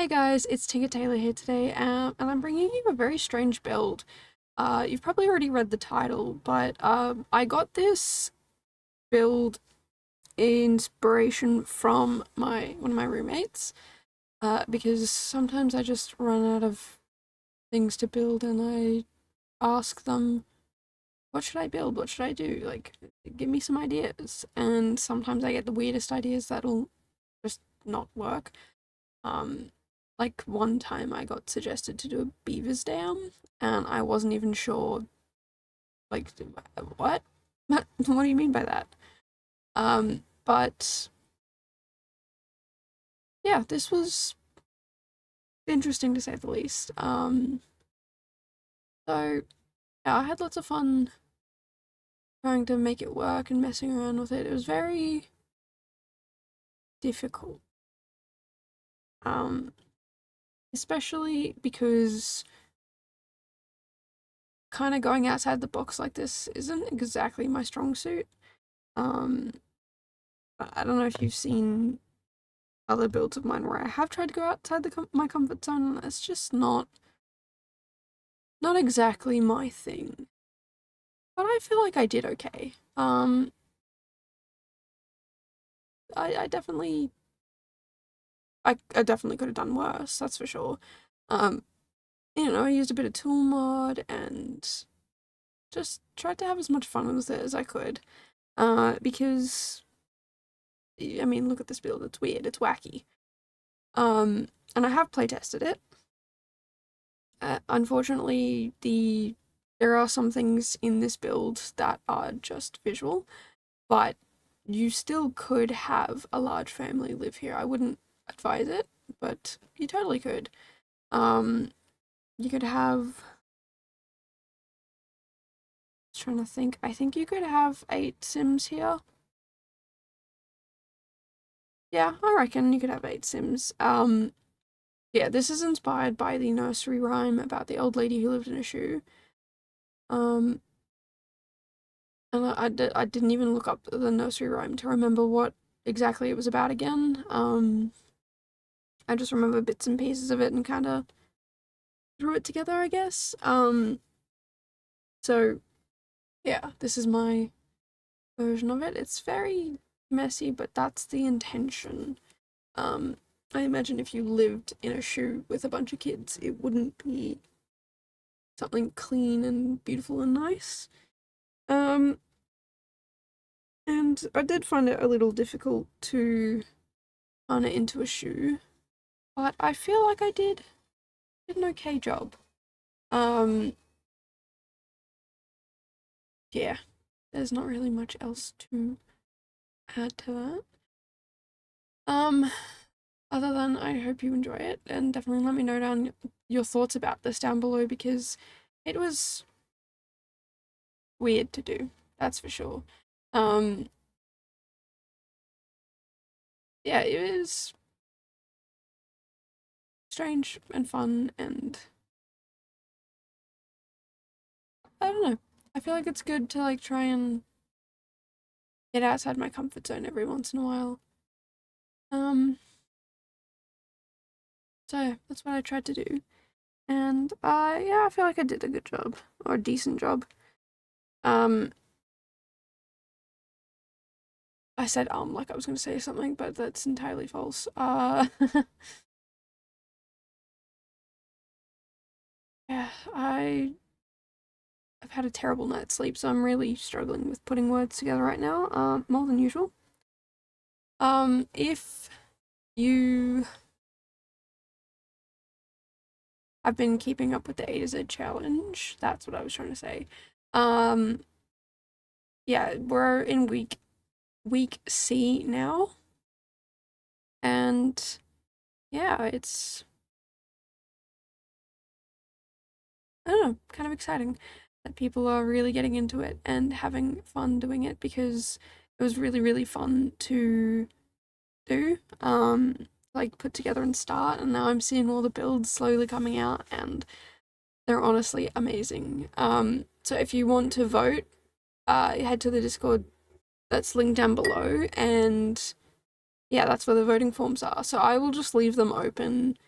Hey guys, it's Tinker Taylor here today, and I'm bringing you a very strange build. You've probably already read the title, but I got this build inspiration from one of my roommates, because sometimes I just run out of things to build, and I ask them, "What should I build? What should I do? Like, give me some ideas." And sometimes I get the weirdest ideas that'll just not work. Um, like one time I got suggested to do a beaver's dam, and I wasn't even sure, like, what? What do you mean by that? But yeah, this was interesting to say the least. So yeah, I had lots of fun trying to make it work and messing around with it. It was very difficult. Um, Especially because kind of going outside the box like this isn't exactly my strong suit. Um, I don't know if you've seen other builds of mine where I have tried to go outside my comfort zone. It's just not exactly my thing. But I feel like I did okay. I definitely I definitely could have done worse. That's for sure. Um, I used a bit of tool mod and just tried to have as much fun with it as I could. Because I mean, look at this build. It's weird. It's wacky. And I have playtested it. Unfortunately, there are some things in this build that are just visual, but you still could have a large family live here. I wouldn't advise it, but you totally could. Um, you could have. Trying to think. I think you could have 8 Sims here. Yeah, I reckon you could have 8 Sims. Yeah, this is inspired by the nursery rhyme about the old lady who lived in a shoe. Um, and I didn't even look up the nursery rhyme to remember what exactly it was about again. I just remember bits and pieces of it and kind of threw it together, I guess. So yeah, this is my version of it. It's very messy, but that's the intention. Um, I imagine if you lived in a shoe with a bunch of kids, it wouldn't be something clean and beautiful and nice. Um, and I did find it a little difficult to turn it into a shoe, but I feel like I did an okay job. Um, yeah, there's not really much else to add to that. Um, Other than I hope you enjoy it, and definitely let me know down your thoughts about this down below because it was weird to do, that's for sure. Um, yeah, it was strange and fun, and I don't know. I feel like it's good to like try and get outside my comfort zone every once in a while. Um, so that's what I tried to do. And yeah, I feel like I did a good job or a decent job. Um, I said like I was going to say something, but that's entirely false. Yeah, I've had a terrible night's sleep, so I'm really struggling with putting words together right now. More than usual. If you have been keeping up with the A to Z challenge, that's what I was trying to say. Um, yeah, we're in week C now, and yeah, it's I don't know, kind of exciting that people are really getting into it and having fun doing it because it was really really fun to do. Like put together and start, and now I'm seeing all the builds slowly coming out, and they're honestly amazing. So if you want to vote, head to the Discord that's linked down below, and yeah, that's where the voting forms are. So I will just leave them open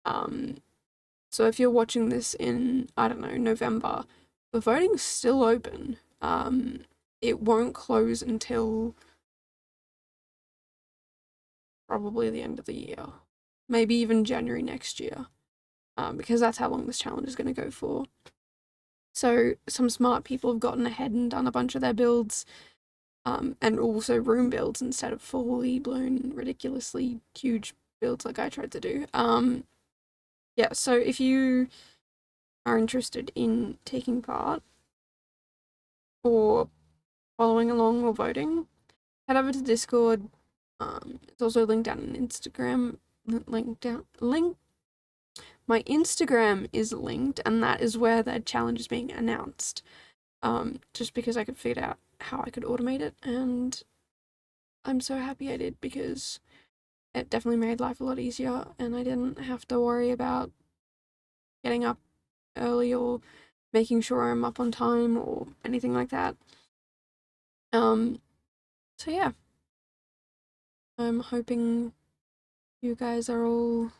So if you're watching this in, I don't know, November, the voting's still open. It won't close until probably the end of the year, maybe even January next year, because that's how long this challenge is going to go for. So some smart people have gotten ahead and done a bunch of their builds, and also room builds instead of fully blown, ridiculously huge builds like I tried to do. Yeah, so if you are interested in taking part or following along or voting, head over to Discord. It's also linked down on Instagram. Link. My Instagram is linked, and that is where the challenge is being announced. Just because I could figure out how I could automate it, and I'm so happy I did because it definitely made life a lot easier, and I didn't have to worry about getting up early or making sure I'm up on time or anything like that. So yeah, I'm hoping you guys are all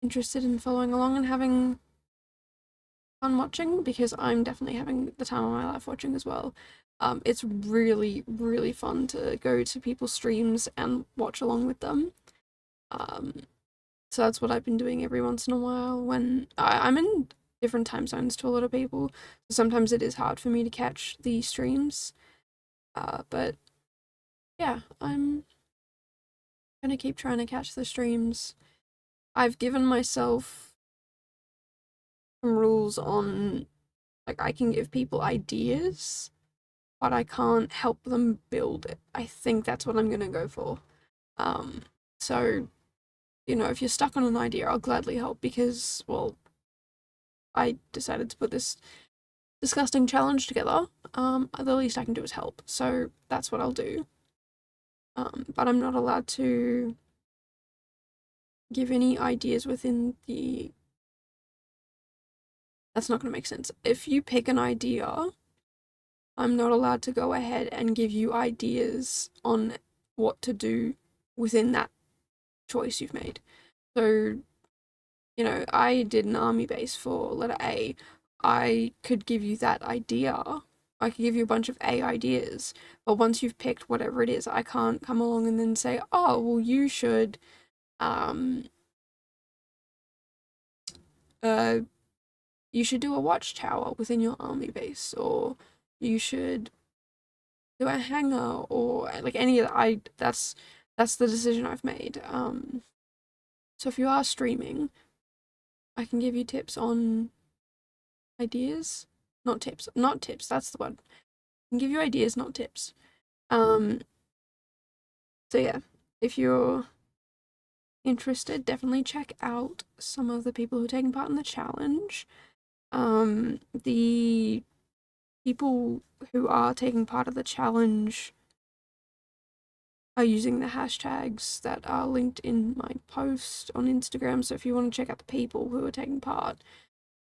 interested in following along and having fun watching, because I'm definitely having the time of my life watching as well. It's really, really fun to go to people's streams and watch along with them. So that's what I've been doing every once in a while when I'm in different time zones to a lot of people. Sometimes it is hard for me to catch the streams. But yeah, I'm gonna keep trying to catch the streams. I've given myself some rules on, like, I can give people ideas, but I can't help them build it. I think that's what I'm gonna go for. So, you know, if you're stuck on an idea, I'll gladly help because, well, I decided to put this disgusting challenge together. The least I can do is help. So that's what I'll do. But I'm not allowed to give any ideas within the... That's not going to make sense. If you pick an idea, I'm not allowed to go ahead and give you ideas on what to do within that choice you've made. So, you know, I did an army base for letter A. I could give you that idea. I could give you a bunch of A ideas. But once you've picked whatever it is, I can't come along and then say, oh, well, you should, you should do a watchtower within your army base, or you should do a hangar, or like any of that. That's the decision I've made. So if you are streaming, I can give you tips on ideas, not tips. That's the word. I can give you ideas, not tips. So yeah, if you're interested, definitely check out some of the people who are taking part in the challenge. The people who are taking part of the challenge are using the hashtags that are linked in my post on Instagram. So if you want to check out the people who are taking part,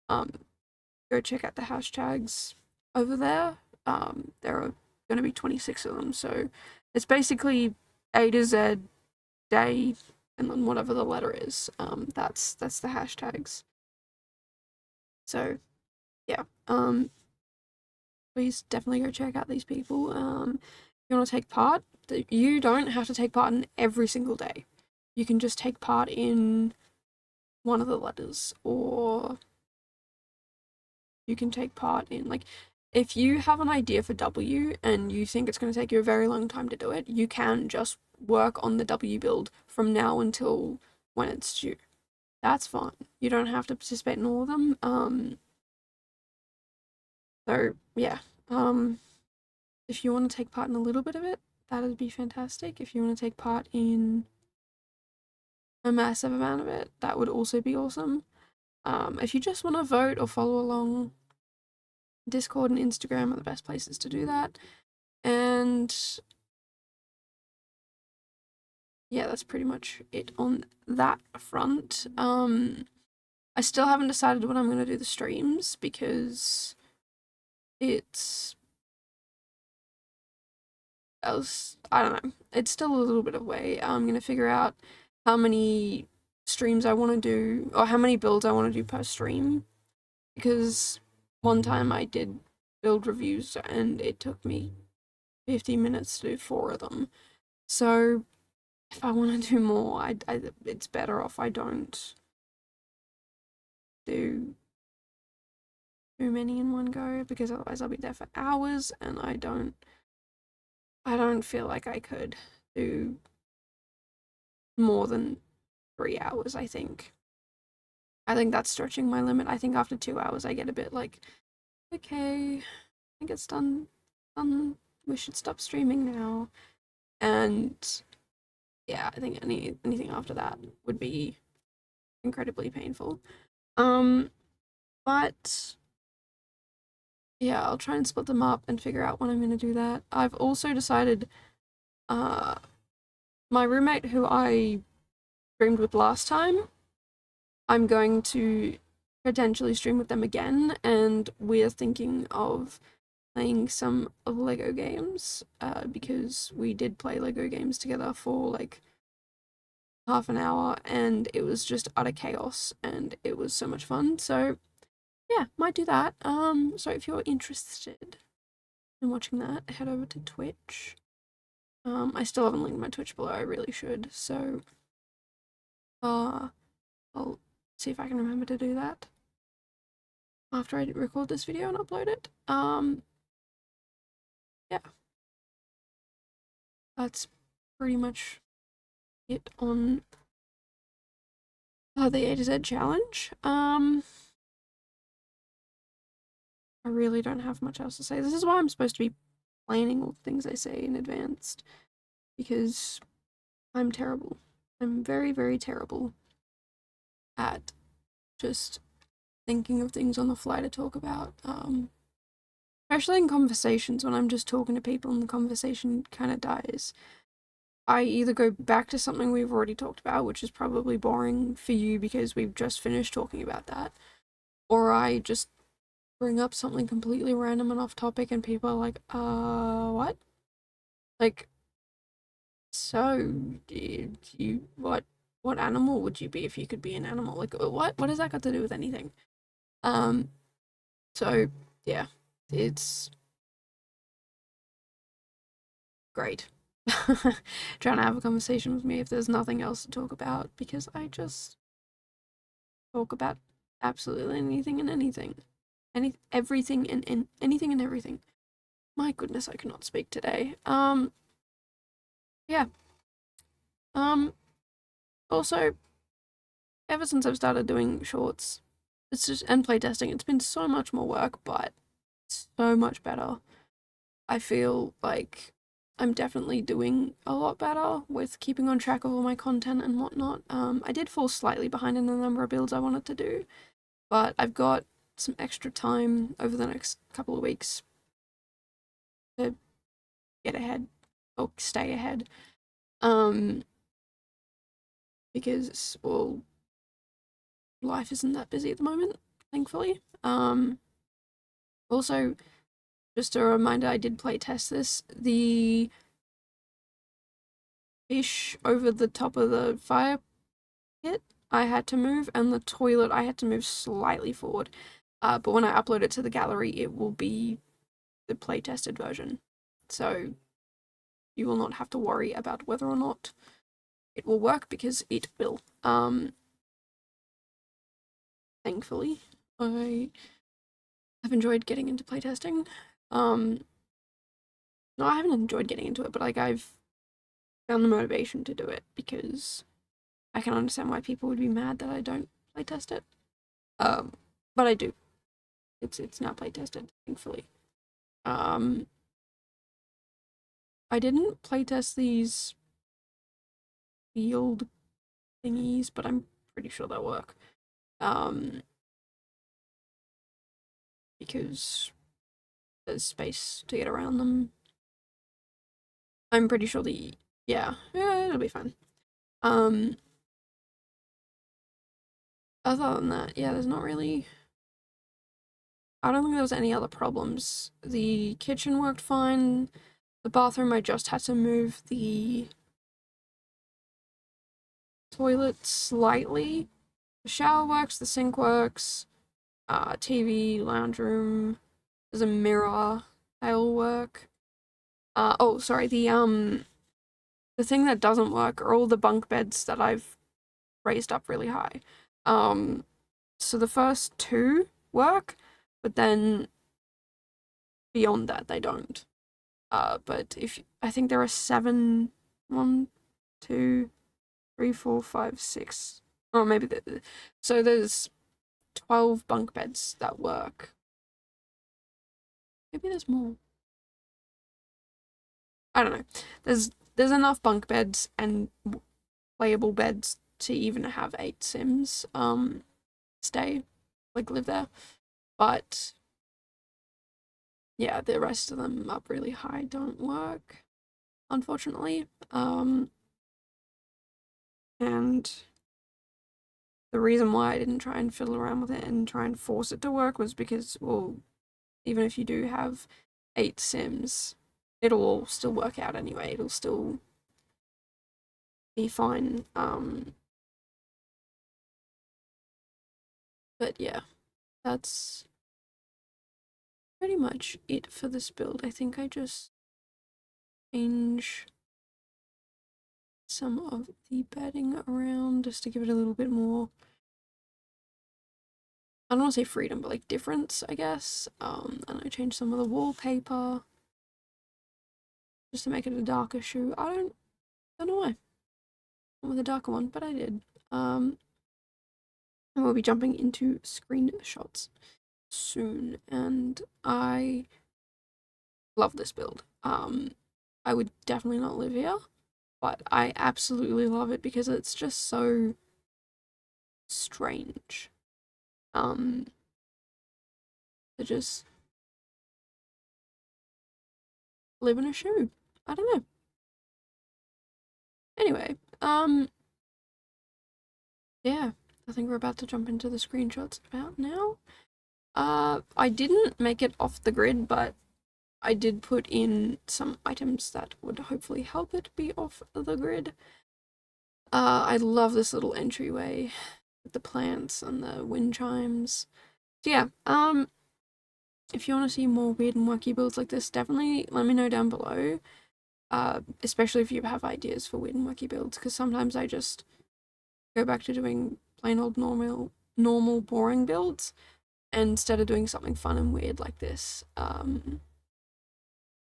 go check out the hashtags over there. There are going to be 26 of them. So it's basically A to Z day and then whatever the letter is. That's the hashtags. So yeah. Please definitely go check out these people. If you want to take part, you don't have to take part in every single day. You can just take part in one of the letters, or you can take part in, like, if you have an idea for W and you think it's going to take you a very long time to do it, you can just work on the W build from now until when it's due. That's fine. You don't have to participate in all of them. So yeah. If you want to take part in a little bit of it, that would be fantastic. If you want to take part in a massive amount of it, that would also be awesome. If you just want to vote or follow along, Discord and Instagram are the best places to do that. And yeah, that's pretty much it on that front. I still haven't decided when I'm going to do the streams because it's... I don't know. It's still a little bit away. I'm going to figure out how many streams I want to do, or how many builds I want to do per stream, because one time I did build reviews and it took me 50 minutes to do 4 of them. So if I want to do more, it's better off I don't do too many in one go, because otherwise I'll be there for hours, and I don't feel like I could do more than 3 hours. I think that's stretching my limit. I think after 2 hours I get a bit like, okay, I think it's done. We should stop streaming now. And yeah, I think anything after that would be incredibly painful. But yeah, I'll try and split them up and figure out when I'm going to do that. I've also decided, my roommate who I streamed with last time, I'm going to potentially stream with them again, and we're thinking of playing some Lego games, because we did play Lego games together for like half an hour, and it was just utter chaos, and it was so much fun. So yeah, might do that. So if you're interested in watching that, head over to Twitch. I still haven't linked my Twitch below. I really should. So I'll see if I can remember to do that after I record this video and upload it. Yeah, that's pretty much it on the A to Z challenge. I really don't have much else to say. This is why I'm supposed to be planning all the things I say in advance, because I'm terrible. I'm very, very terrible at just thinking of things on the fly to talk about. Especially in conversations, when I'm just talking to people and the conversation kind of dies. I either go back to something we've already talked about, which is probably boring for you because we've just finished talking about that, or I just bring up something completely random and off topic and people are like, what? Like, so, what animal would you be if you could be an animal? Like, what has that got to do with anything? So, yeah, it's great. Trying to have a conversation with me if there's nothing else to talk about, because I just talk about absolutely anything and anything. Everything and anything and everything. My goodness, I cannot speak today. Yeah. Also, ever since I've started doing shorts, it's just, and playtesting, it's been so much more work, but so much better. I feel like I'm definitely doing a lot better with keeping on track of all my content and whatnot. I did fall slightly behind in the number of builds I wanted to do, but I've got some extra time over the next couple of weeks to get ahead or stay ahead. Because, well, life isn't that busy at the moment, thankfully. Also, just a reminder, I did play test this. The fish over the top of the fire pit I had to move, and the toilet I had to move slightly forward. But when I upload it to the gallery, it will be the play tested version. So you will not have to worry about whether or not it will work, because it will. Thankfully, I have enjoyed getting into playtesting. No, I haven't enjoyed getting into it, but like I've found the motivation to do it, because I can understand why people would be mad that I don't playtest it. But I do. It's now playtested, thankfully. I didn't playtest these field thingies, but I'm pretty sure they'll work. Because there's space to get around them. I'm pretty sure yeah, it'll be fine. Other than that, yeah, there's not really, I don't think there was any other problems. The kitchen worked fine. The bathroom, I just had to move the toilet slightly. The shower works, the sink works, TV, lounge room, there's a mirror, they all work. Oh, sorry, the thing that doesn't work are all the bunk beds that I've raised up really high. So the first two work, but then beyond that they don't. But I think there are 7, 1, 2, 3, 4, 5, 6. Oh, maybe so there's 12 bunk beds that work. Maybe there's more. I don't know. There's enough bunk beds and playable beds to even have 8 Sims stay, like live there. But yeah, the rest of them up really high don't work, unfortunately. And the reason why I didn't try and fiddle around with it and try and force it to work was because, well, even if you do have 8 Sims, it'll all still work out anyway. It'll still be fine. But yeah, that's pretty much it for this build. I think I just change some of the bedding around just to give it a little bit more, I don't want to say freedom, but like difference, I guess. And I changed some of the wallpaper just to make it a darker shoe. I don't know why I went with a darker one, but I did. And we'll be jumping into screenshots soon, and I love this build. I would definitely not live here, but I absolutely love it because it's just so strange. To just live in a shoe. I don't know. Anyway, yeah, I think we're about to jump into the screenshots about now. I didn't make it off the grid, but I did put in some items that would hopefully help it be off the grid. I love this little entryway with the plants and the wind chimes. So yeah, if you want to see more weird and wacky builds like this, definitely let me know down below. Especially if you have ideas for weird and wacky builds, because sometimes I just go back to doing plain old normal boring builds instead of doing something fun and weird like this. But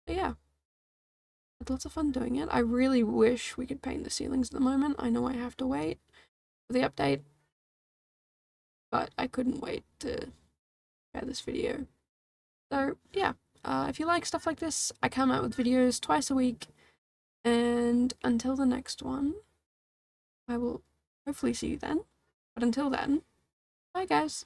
yeah, had lots of fun doing it. I really wish we could paint the ceilings at the moment. I know I have to wait for the update, but I couldn't wait to share this video. So yeah, if you like stuff like this, I come out with videos twice a week, and until the next one, I will hopefully see you then. But until then, bye guys.